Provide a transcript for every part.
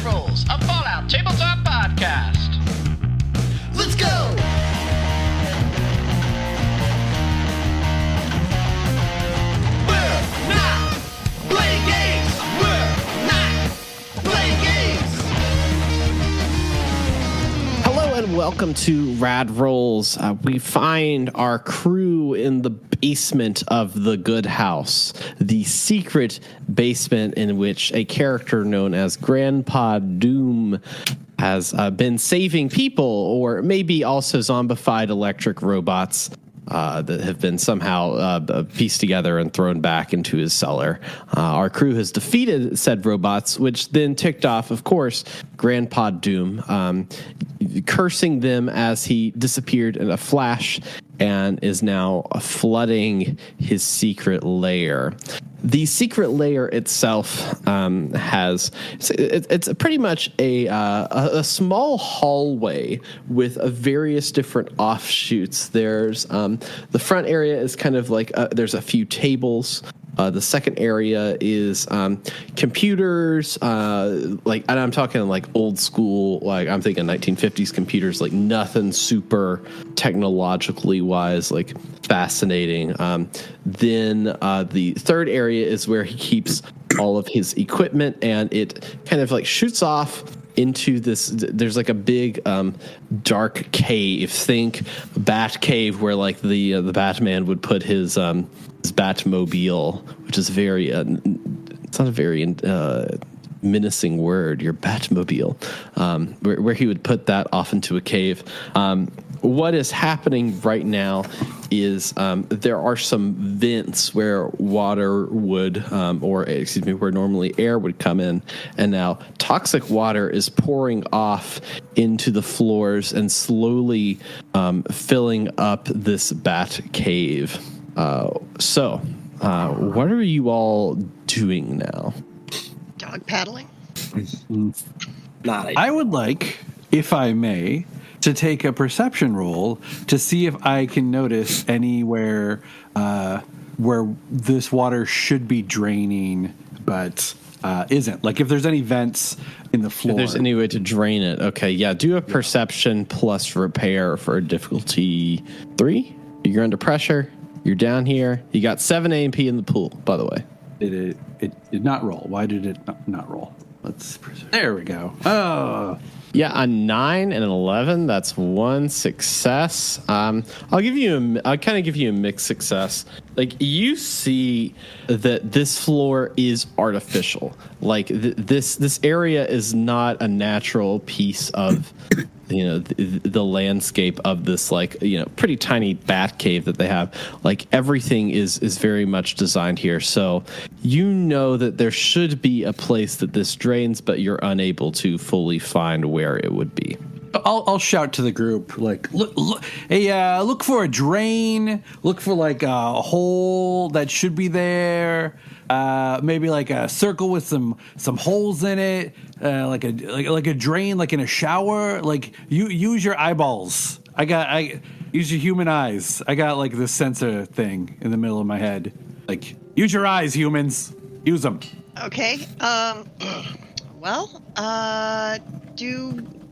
Rad Rolls, a Fallout tabletop podcast. Let's go! We're not playing games! We're not playing games! Hello and welcome to Rad Rolls. We find our crew in the basement of the Good House, the secret basement in which a character known as Granpa Doom has been saving people, or maybe also zombified electric robots that have been somehow pieced together and thrown back into his cellar. Our crew has defeated said robots, which then ticked off, of course, Granpa Doom, cursing them as he disappeared in a flash and is now flooding his secret lair. The secret lair itself it's pretty much a small hallway with various different offshoots. There's the front area is kind of like there's a few tables. The second area is computers, and I'm talking like old school, like I'm thinking 1950s computers, like nothing super technologically wise, like fascinating. Then the third area is where he keeps all of his equipment, and it kind of like shoots off into this. There's like a big dark cave. Think Bat Cave, where like the Batman would put his Batmobile, which is very it's not a very menacing word, your Batmobile, where he would put that off into a cave. What is happening right now is there are some vents where water would, where normally air would come in, and now toxic water is pouring off into the floors and slowly filling up this bat cave. So what are you all doing now? Dog paddling? I would like, if I may, to take a perception roll to see if I can notice anywhere where this water should be draining but isn't. Like if there's any vents in the floor. If there's any way to drain it. Okay, yeah. Do a perception plus repair for a difficulty 3. You're under pressure. You're down here. You got 7 AMP in the pool, by the way. It did not roll. Why did it not roll? There we go. Oh. Yeah, a 9 and an 11. That's one success. I'll kind of give you a mixed success. Like you see that this floor is artificial. Like this area is not a natural piece of the landscape of this pretty tiny bat cave that they have. Like everything is very much designed here. So you know that there should be a place that this drains, but you're unable to fully find where it would be. I'll shout to the group, like, look, hey, look for a drain, look for like a hole that should be there, maybe like a circle with some holes in it, like a drain, like in a shower. Like you use your eyeballs. I use your human eyes. I got like this sensor thing in the middle of my head. Like use your eyes, humans. Use them. Okay.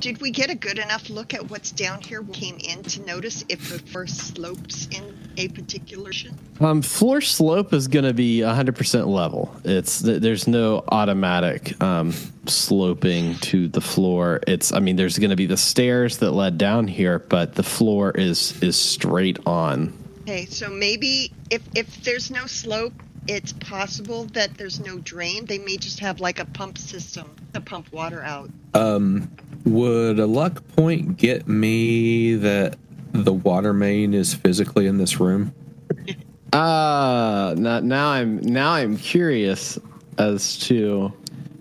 Did we get a good enough look at what's down here? We came in to notice if the first slopes in a particular direction. Floor slope is going to be 100% level. There's no automatic sloping to the floor. There's going to be the stairs that led down here, but the floor is straight on. Okay, so maybe if there's no slope, it's possible that there's no drain. They may just have like a pump system to pump water out. Would a luck point get me that the water main is physically in this room? Now I'm curious as to.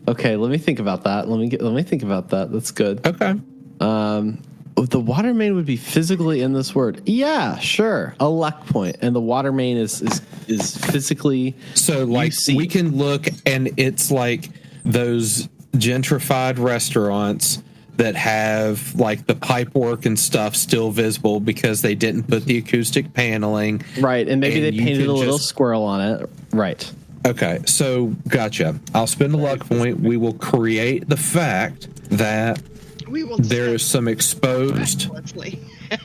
Okay, let me think about that. Let me think about that. That's good. Okay. The water main would be physically in this word. Yeah, sure. A luck point, and the water main is physically. So like we can look, and it's like those gentrified restaurants that have like the pipe work and stuff still visible because they didn't put the acoustic paneling. Right, and maybe they painted a little squirrel on it. Right. Okay, so gotcha. I'll spend a luck point. We will create the fact that We will. there is some exposed. Leslie.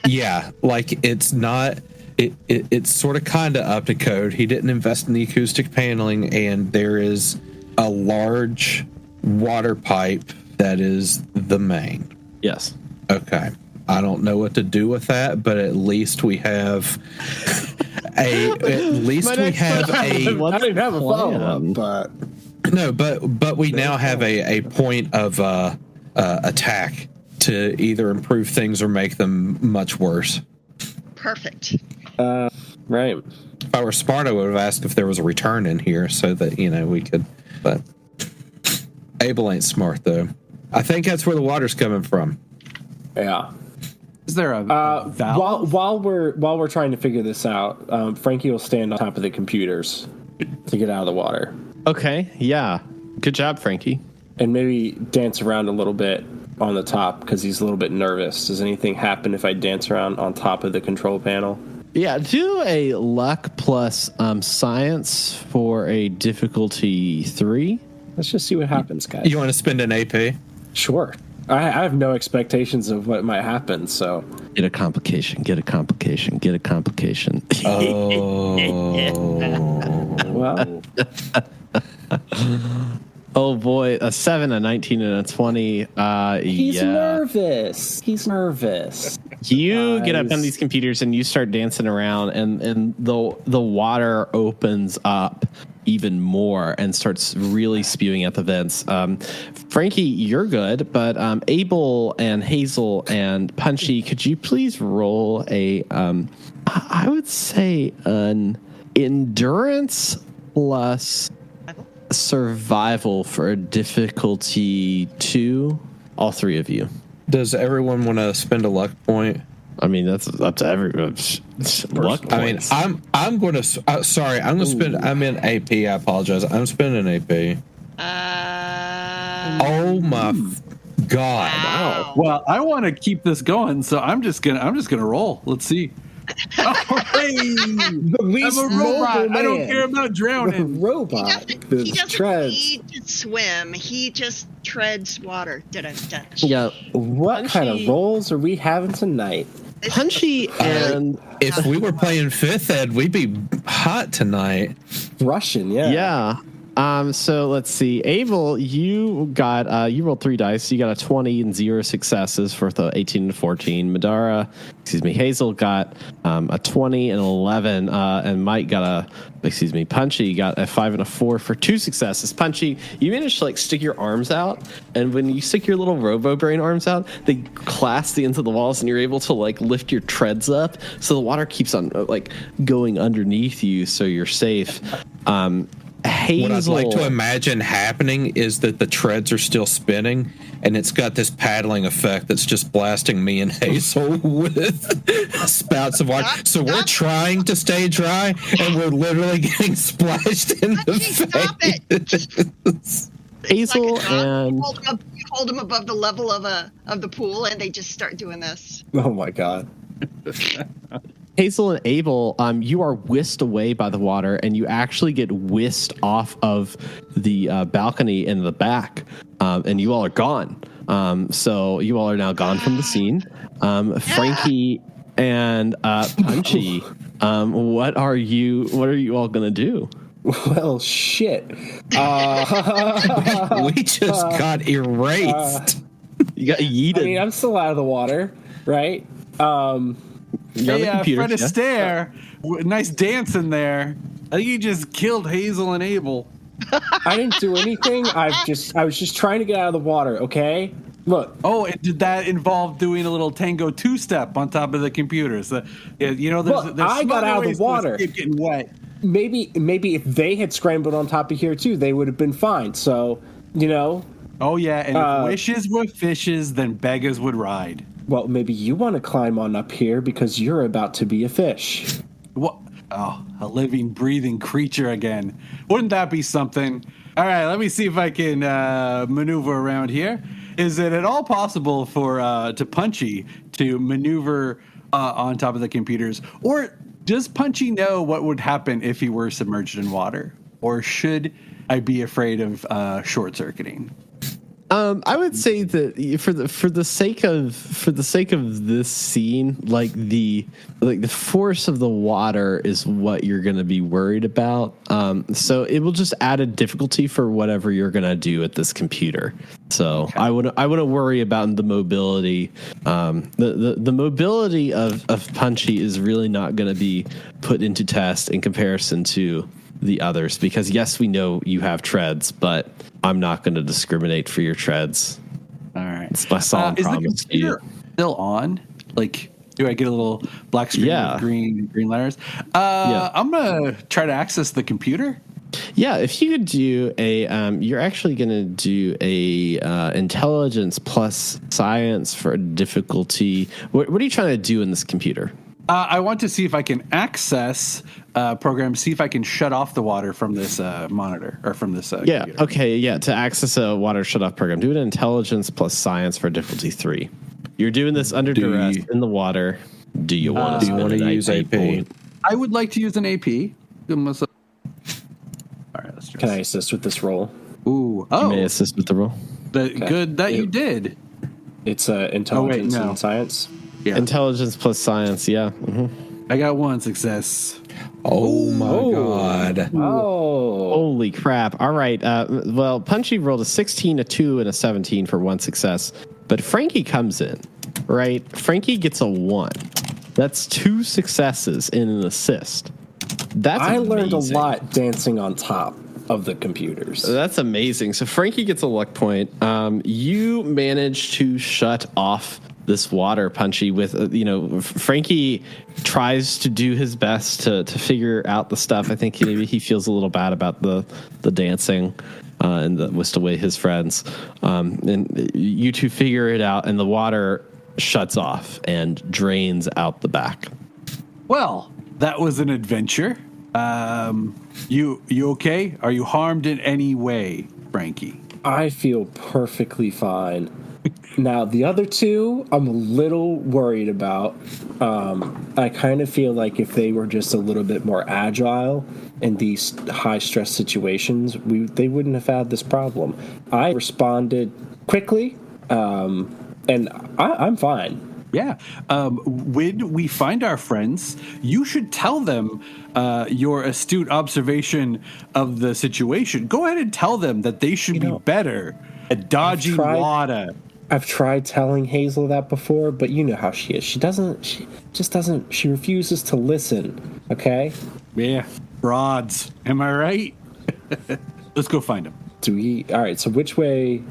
Yeah, like it's not. It's sort of kind of up to code. He didn't invest in the acoustic paneling, and there is a large water pipe that is the main. Yes. Okay. I don't know what to do with that, but at least we have I didn't have a follow-up, but no, but we now have a point of attack to either improve things or make them much worse. Perfect. right. If I were smart, I would have asked if there was a return in here so that, we could, but Abel ain't smart though. I think that's where the water's coming from. Yeah. Is there a valve? While we're trying to figure this out, Frankie will stand on top of the computers to get out of the water Okay. Yeah. Good job, Frankie. and maybe dance around a little bit on the top because he's a little bit nervous. Does anything happen if I dance around on top of the control panel? Yeah. Do a luck plus science for a difficulty 3. Let's just see what happens, guys. You want to spend an AP? Sure. I have no expectations of what might happen, so Get a complication. Get a complication. Get a complication. well. Oh boy, a 7, a 19, and a 20. He's yeah. nervous. He's nervous. You get up Guys. on these computers and you start dancing around, and the water opens up even more and starts really spewing out the vents. Frankie, you're good, but Abel and Hazel and Punchy, could you please roll a, I would say an endurance plus survival for a difficulty 2? All 3 of you. Does everyone want to spend a luck point? I mean, that's up to everyone. Luck I mean, points. I'm going to. Sorry, I'm going to spend. I'm in AP. I apologize. I'm spending an AP. Oh my God! Wow. Well, I want to keep this going, so I'm just gonna roll. Let's see. Oh, hey! The least I'm a robot. mobile I don't man. care about The drowning. robot. He The doesn't treads. need to swim. He just treads water. Dun-dun-dun. Yeah, What kind of rolls are we having tonight? Punchy and If we were playing fifth ed, we'd be hot tonight. Russian, yeah. yeah. So let's see. Abel, you got you rolled 3 dice. You got a 20 and 0 successes for the 18 to 14. Hazel got a 20 and 11, and Mike got Punchy got a 5 and a 4 for 2 successes. Punchy, you managed to stick your arms out, and when you stick your little Robo Brain arms out, they clasp the ends of the walls, and you're able to lift your treads up, so the water keeps on going underneath you, so you're safe. Hazel. What I'd like to imagine happening is that the treads are still spinning, and it's got this paddling effect that's just blasting me and Hazel with spouts of water. So we're trying to stay dry, and we're literally getting splashed in the Stop face. Hazel Like a dog. and You hold them above the level of the pool, and they just start doing this. Oh my god. Hazel and Abel, you are whisked away by the water, and you actually get whisked off of the balcony in the back, and you all are gone. So you all are now gone from the scene. Frankie and Punchy, what are you all gonna do? Well, shit. We just got erased. You got yeeted. I mean, I'm still out of the water, right? You're on the Hey, computer, Fred yeah? Astaire, nice dance in there. I think he just killed Hazel and Abel. I didn't do anything. I was just trying to get out of the water, okay? Look, Oh, and did that involve doing a little tango two-step on top of the computers? There's Look, I got smarter out of the ways to water. escape getting wet. maybe if they had scrambled on top of here too, they would have been fine. So, Oh yeah, and if wishes were fishes, then beggars would ride. well, maybe you want to climb on up here because you're about to be a fish. What? Oh, a living, breathing creature again. Wouldn't that be something? All right, let me see if I can maneuver around here. Is it at all possible for to Punchy to maneuver on top of the computers, or does Punchy know what would happen if he were submerged in water? or should I be afraid of short circuiting? I would say that for the sake of this scene, like the force of the water is what you're going to be worried about. So it will just add a difficulty for whatever you're going to do at this computer. So okay. I wouldn't worry about the mobility. The mobility of Punchy is really not going to be put into test in comparison to the others, because yes, we know you have treads, but I'm not going to discriminate for your treads. All right, it's my solemn promise to you. Still on? Like, do I get a little black screen with green letters? I'm gonna try to access the computer. Yeah, if you could do you're actually going to do a intelligence plus science for difficulty. What are you trying to do in this computer? I want to see if I can access program, see if I can shut off the water from this monitor or from this computer. Okay, yeah. To access a water shut-off program, do an intelligence plus science for difficulty 3. You're doing this under duress in the water. Do you want to use AP? I would like to use an AP. All right, let's Can I assist with this roll? Ooh, you may assist with the roll. Good that you did. It's intelligence and science. Yeah. Intelligence plus science, yeah. Mm-hmm. I got 1 success. Oh my god. Oh. Holy crap. All right. Well, Punchy rolled a 16, a 2, and a 17 for 1 success. But Frankie comes in, right? Frankie gets a 1. That's 2 successes in an assist. I learned a lot dancing on top of the computers. That's amazing. So Frankie gets a luck point. You manage to shut off this water, Punchy, with Frankie tries to do his best to figure out the stuff. I think maybe he feels a little bad about the dancing and the whisked away his friends. And you two figure it out, and the water shuts off and drains out the back. Well, that was an adventure. You okay? Are you harmed in any way, Frankie? I feel perfectly fine. Now, the other two, I'm a little worried about. I kind of feel like if they were just a little bit more agile in these high-stress situations, they wouldn't have had this problem. I responded quickly, and I'm fine. Yeah. When we find our friends, you should tell them your astute observation of the situation. Go ahead and tell them that they should be better at dodging water. I've tried telling Hazel that before, but you know how she is. She refuses to listen, okay? Yeah. Rods. Am I right? Let's go find them. All right, so which way?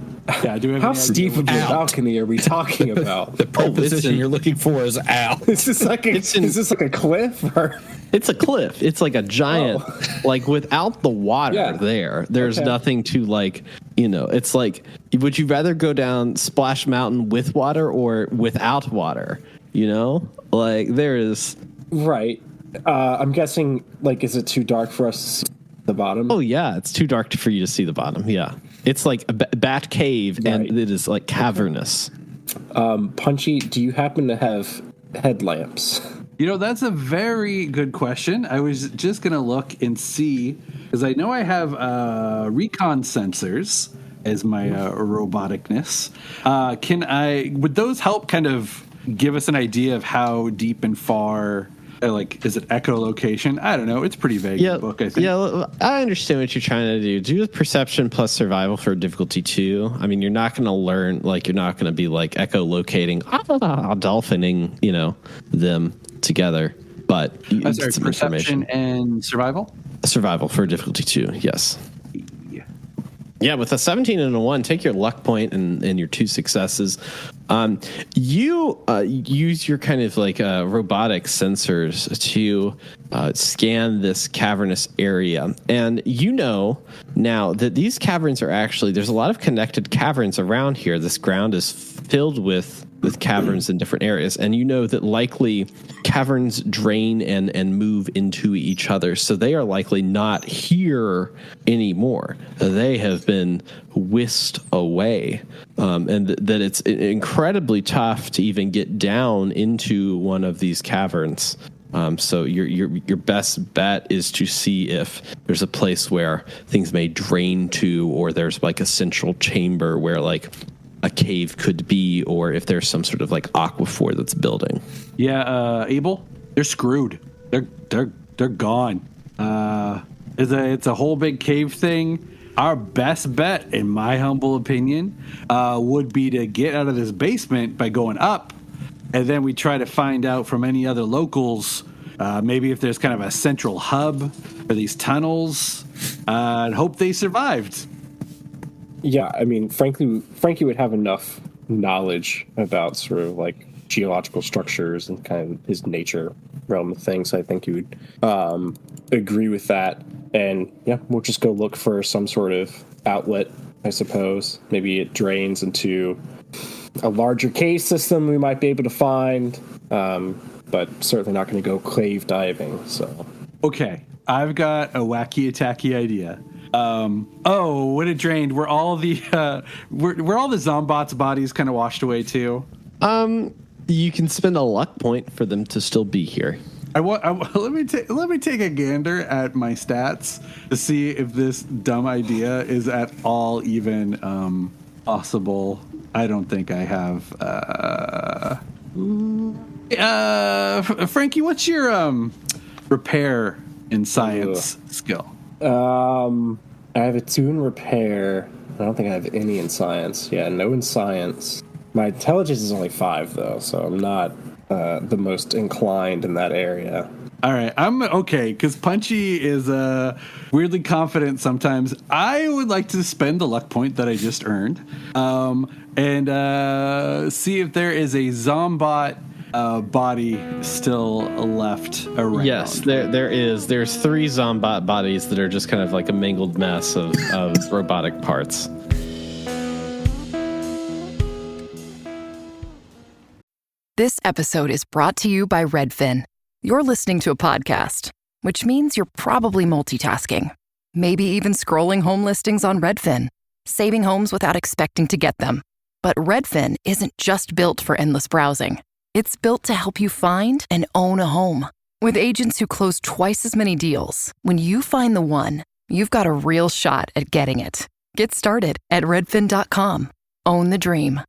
Yeah, how steep of a balcony are we talking about? The preposition you're looking for is out. Is this like a cliff? Or? It's a cliff. It's like a giant, like without the water there's nothing to it's like, would you rather go down Splash Mountain with water or without water? Like there is. Right. I'm guessing, is it too dark for us to see the bottom? Oh, yeah. It's too dark for you to see the bottom. Yeah. It's like a bat cave, and it is like cavernous. Punchy, do you happen to have headlamps? That's a very good question. I was just going to look and see, because I know I have recon sensors as my roboticness. Would those help kind of give us an idea of how deep and far, is it echolocation? I don't know. It's pretty vague in the book, I think. Yeah, I understand what you're trying to do. Do perception plus survival for difficulty 2. I mean, you're not going to learn, you're not going to be echolocating, dolphining, them together. But I'm sorry, perception and survival? Survival for difficulty 2, yes. Yeah, with a 17 and a 1, take your luck point and your 2 successes. You use your kind of robotic sensors to scan this cavernous area. And now that these caverns are actually, there's a lot of connected caverns around here. This ground is filled with caverns in different areas. And that likely caverns drain and move into each other. So they are likely not here anymore. They have been whisked away. And that it's incredibly tough to even get down into one of these caverns. So your best bet is to see if there's a place where things may drain to, or there's like a central chamber where like a cave could be, or if there's some sort of like aquifer that's building. Yeah, Abel, they're screwed. They're gone. It's a whole big cave thing. Our best bet, in my humble opinion, would be to get out of this basement by going up, and then we try to find out from any other locals, maybe if there's kind of a central hub for these tunnels, and hope they survived. Yeah, I mean, Frankie would have enough knowledge about sort of like geological structures and kind of his nature realm of things. I think he would agree with that. And yeah, we'll just go look for some sort of outlet, I suppose. Maybe it drains into a larger cave system we might be able to find, but certainly not going to go cave diving. So Okay, I've got a wacky attacky idea. When it drained, were all the were all the Zombots' bodies kind of washed away too? You can spend a luck point for them to still be here. Let me take a gander at my stats to see if this dumb idea is at all even possible. I don't think I have. Frankie, what's your repair in science skill? I have a 2 in repair. I don't think I have any in science. Yeah, no in science. My intelligence is only 5, though, so I'm not the most inclined in that area. All right, I'm okay, because Punchy is weirdly confident sometimes. I would like to spend the luck point that I just earned and see if there is a Zombot body still left around. Yes, there is. There's 3 Zombot bodies that are just kind of like a mangled mess of robotic parts. This episode is brought to you by Redfin. You're listening to a podcast, which means you're probably multitasking. Maybe even scrolling home listings on Redfin, saving homes without expecting to get them. But Redfin isn't just built for endless browsing. It's built to help you find and own a home. With agents who close twice as many deals, when you find the one, you've got a real shot at getting it. Get started at redfin.com. Own the dream.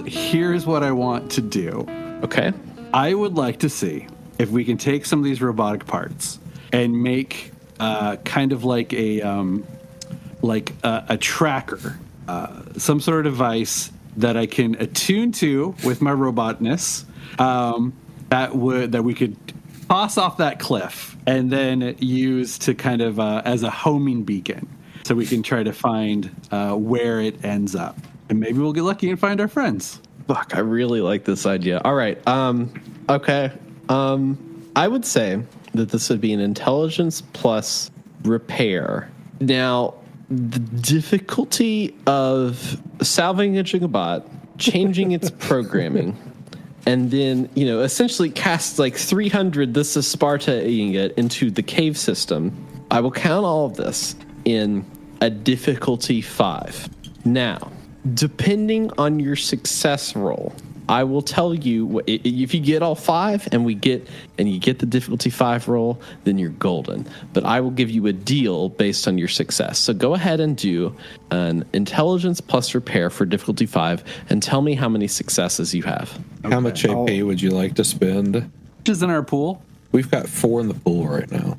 Here's what I want to do. Okay. I would like to see if we can take some of these robotic parts and make kind of like a tracker, some sort of device that I can attune to with my robotness, that we could toss off that cliff and then use to kind of as a homing beacon, so we can try to find where it ends up. And maybe we'll get lucky and find our friends. Fuck, I really like this idea. All right. Okay. I would say that this would be an intelligence plus repair. Now, the difficulty of salvaging a bot, changing its programming, and then, essentially cast like 300 this is Sparta-ing it into the cave system. I will count all of this in a difficulty 5. Now, depending on your success roll, I will tell you if you get all 5 and you get the difficulty 5 roll, then you're golden. But I will give you a deal based on your success. So go ahead and do an intelligence plus repair for difficulty 5 and tell me how many successes you have. How much AP would you like to spend? Which is in our pool? We've got 4 in the pool right now.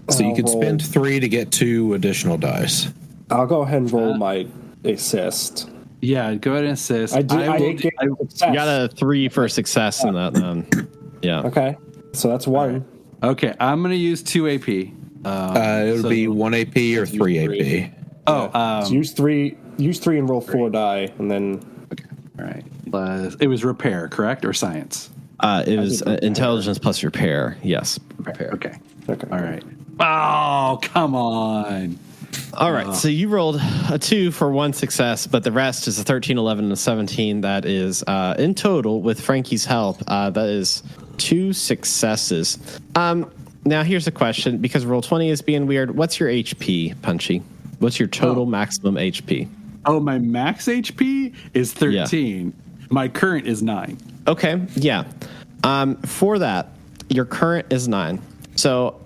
So you could spend 3 to get 2 additional dice. I'll go ahead and roll my assist. Yeah, go ahead and assist. I did get success. You got a 3 for success in that. Yeah. Okay, so that's 1. Okay, I'm going to use 2 AP. It'll be 1 AP or 3 AP. So use 3 and roll 4 die, and then. Okay. All right. It was repair, correct, or science? It was intelligence plus repair. Yes, repair. Okay. All right. Oh, come on. All right, so you rolled a 2 for 1 success, but the rest is a 13, 11, and a 17. That is, in total, with Frankie's help, that is 2 successes. Now, here's a question, because Roll20 is being weird. What's your HP, Punchy? What's your total maximum HP? Oh, my max HP is 13. Yeah. My current is 9. Okay, yeah. For that, your current is 9. So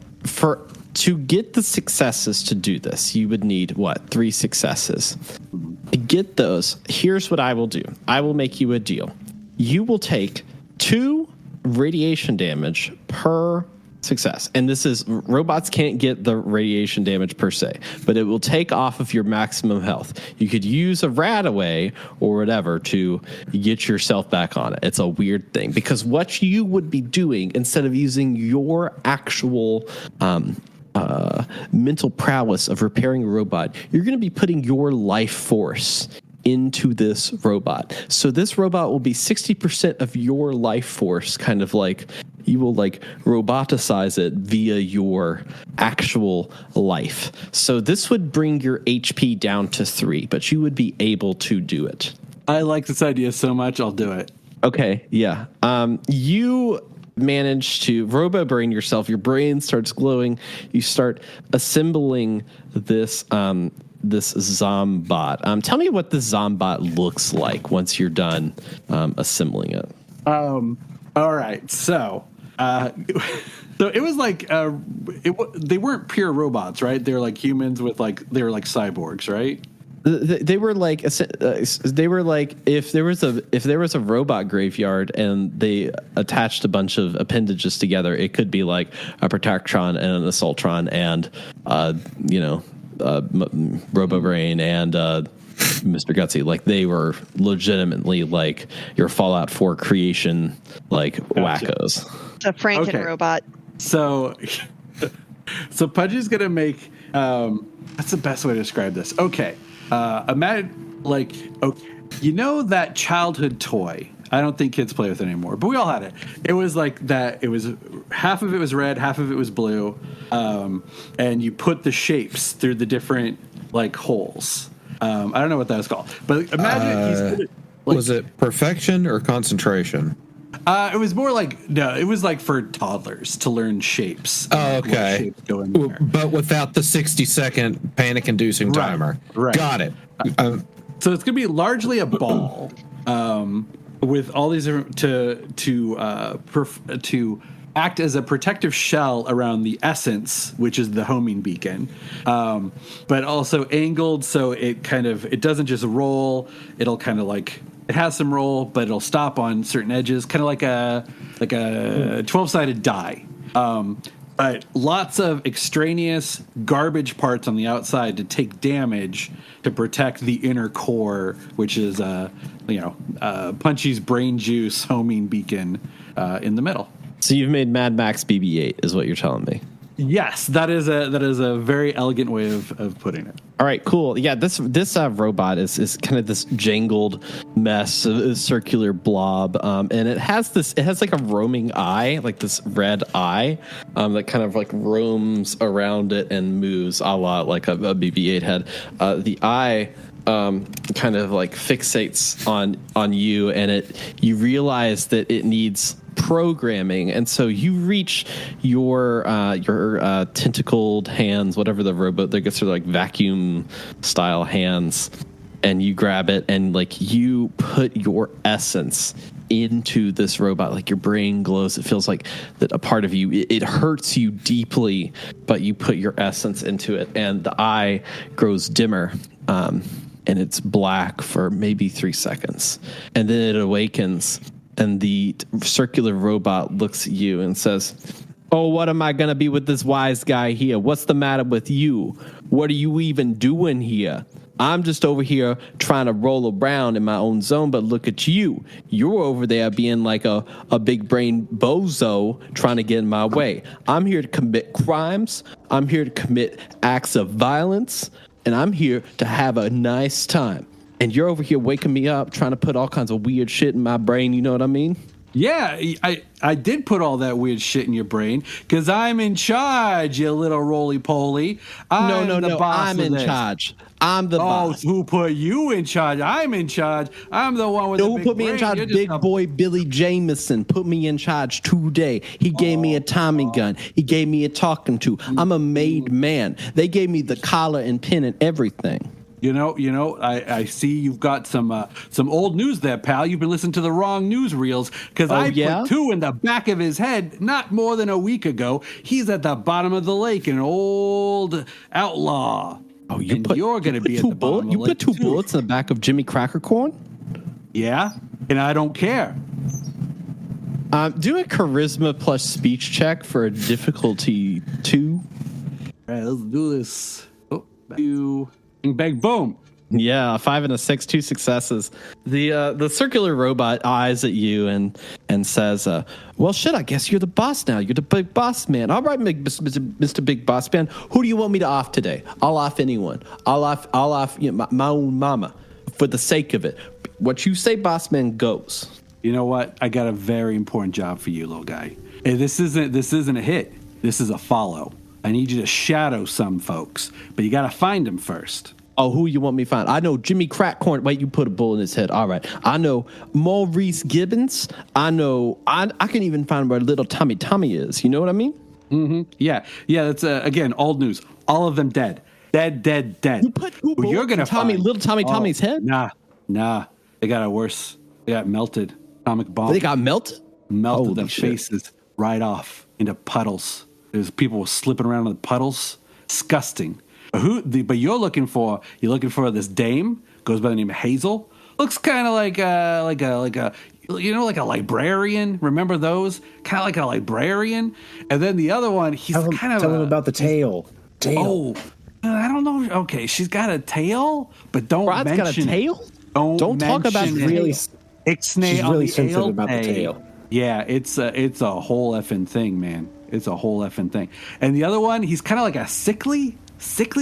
to get the successes to do this, you would need, 3 successes. To get those, here's what I will do. I will make you a deal. You will take 2 radiation damage per success. And this is, robots can't get the radiation damage per se, but it will take off of your maximum health. You could use a RadAway or whatever to get yourself back on it. It's a weird thing because what you would be doing instead of using your actual mental prowess of repairing a robot, you're going to be putting your life force into this robot. So this robot will be 60% of your life force, kind of like you will like roboticize it via your actual life. So this would bring your HP down to 3, but you would be able to do it. I like this idea so much, I'll do it. Okay, yeah. You manage to robo-brain yourself. Your brain starts glowing. You start assembling this this Zombot. Tell me what the Zombot looks like once you're done assembling it. All right. So it was like they weren't pure robots, right? They're like humans with they were like cyborgs, right? They were like if there was a robot graveyard and they attached a bunch of appendages together, it could be like a Protectron and an Assaultron and RoboBrain and Mr. Gutsy. Like they were legitimately like your Fallout 4 creation, like wackos. It's a Franken robot. So Pudgy's gonna make. That's the best way to describe this. Okay. Imagine, that childhood toy. I don't think kids play with it anymore, but we all had it. It was like that. It was half of it was red, half of it was blue, and you put the shapes through the different holes. I don't know what that was called, but imagine was it perfection or concentration? It was more it was like for toddlers to learn shapes. Oh, okay. Shapes go in there. But without the 60-second panic-inducing timer. Right. Got it. So it's going to be largely a ball with all these to act as a protective shell around the essence, which is the homing beacon, but also angled so it doesn't just roll. It'll kind of it has some roll, but it'll stop on certain edges, kind of like a 12-sided die. But lots of extraneous garbage parts on the outside to take damage to protect the inner core, which is Punchy's brain juice homing beacon in the middle. So you've made Mad Max BB-8, is what you're telling me. Yes, that is a very elegant way of putting it. All right, cool. Yeah, this robot is kind of this jangled mess, a circular blob, and it has like a roaming eye, like this red eye, that kind of like roams around it and moves a lot like a BB-8 head. The eye kind of like fixates on you, and you realize that it needs programming, and so you reach your tentacled hands, whatever the robot, I guess they're like vacuum style hands, and you grab it and you put your essence into this robot. Like your brain glows. It feels like that a part of you. It hurts you deeply, but you put your essence into it, and the eye grows dimmer. And it's black for maybe 3 seconds, and then it awakens. And the circular robot looks at you and says, "Oh, what am I going to be with this wise guy here? What's the matter with you? What are you even doing here? I'm just over here trying to roll around in my own zone, but look at you. You're over there being like a big brain bozo trying to get in my way. I'm here to commit crimes. I'm here to commit acts of violence, and I'm here to have a nice time. And you're over here waking me up, trying to put all kinds of weird shit in my brain. You know what I mean?" Yeah, I did put all that weird shit in your brain because I'm in charge, you little roly-poly. No, I'm in charge. I'm the boss. Who put you in charge? I'm in charge. I'm the one with the big brain. Who put me in charge? Big boy Billy Jameson put me in charge today. He gave me a Tommy gun. He gave me a talking to. I'm a made man. They gave me the collar and pin and everything. I see you've got some old news there, pal. You've been listening to the wrong newsreels because I yeah? put 2 in the back of his head not more than a week ago. He's at the bottom of the lake, an old outlaw. Oh, you're going to be at the bottom of the You lake put 2 too. bullets in the back of Jimmy Crackercorn? Yeah, and I don't care. Do a charisma plus speech check for a difficulty 2. All right, let's do this. Oh, you bang, boom. Yeah, a 5 and a 6, 2 successes. The circular robot eyes at you and says, "Well, shit, I guess you're the boss now. You're the big boss man. All right, Mr. Big Boss Man. Who do you want me to off today? I'll off anyone. I'll off my own mama for the sake of it. What you say, boss man, goes." You know what? I got a very important job for you, little guy. Hey, this isn't a hit. This is a follow. I need you to shadow some folks, but you got to find them first. Oh, who you want me to find? I know Jimmy Crackcorn. Wait, you put a bullet in his head. All right. I know Maurice Gibbons. I know. I can even find where little Tommy is. You know what I mean? Mm-hmm. Yeah. That's again old news. All of them dead. Dead. You put 2 bullets You're gonna in Tommy's head? Nah. They got it worse. They got melted. Atomic bomb. They got melted. Melted their faces right off into puddles. There's people slipping around in the puddles. Disgusting. But you're looking for this dame, goes by the name of Hazel. Looks kind of like a librarian. Remember those? Kind of like a librarian. And then the other one, he's Tell him about the tail. Oh, I don't know. Okay, she's got a tail, but don't Rod's mention got a tail? It. Don't talk about mention really. it. Ixnay She's on really the sensitive ale about the day. tail. Yeah, it's a whole effing thing, man. It's a whole effing thing. And the other one, he's kind of like a sickly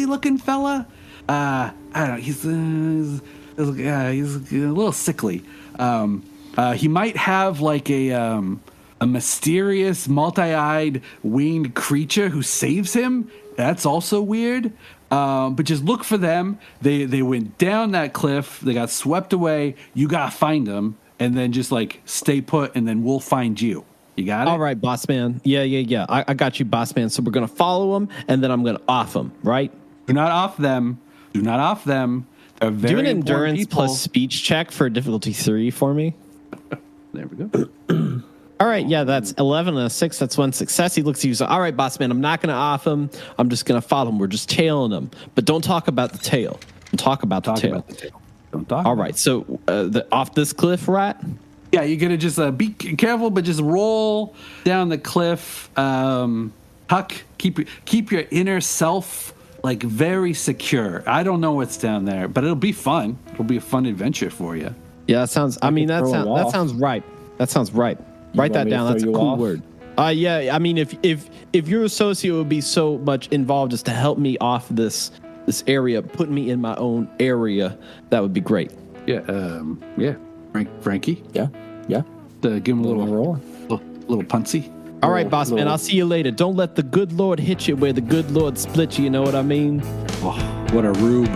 looking fella. I don't know. He's a little sickly. He might have like a mysterious, multi-eyed, winged creature who saves him. That's also weird. But just look for them. They went down that cliff. They got swept away. You gotta find them, and then just like stay put, and then we'll find you. You got it? All right, boss man. Yeah. I got you, boss man. So we're going to follow them, and then I'm going to off them, right? Do not off them. They're very Do an important endurance people. plus speech check for difficulty 3 for me. There we go. All right, yeah, that's 11 and a 6. That's 1 success. He looks at you. So, all right, boss man, I'm not going to off him. I'm just going to follow him. We're just tailing him. But don't talk about the tail. Don't talk about the tail. Don't talk. All right, so off this cliff, right? Yeah, you're gonna just be careful, but just roll down the cliff. Huck, keep your inner self like very secure. I don't know what's down there, but it'll be fun. It'll be a fun adventure for you. Yeah, that sounds. I mean, that sounds right. That sounds right. Write that down. That's a cool word. Yeah. I mean, if your associate would be so much involved as to help me off this area, put me in my own area, that would be great. Yeah. Yeah. Frankie. Yeah. Give him a little punsy. All right, boss man. I'll see you later. Don't let the good Lord hit you where the good Lord split you. You know what I mean? Oh, what a rube.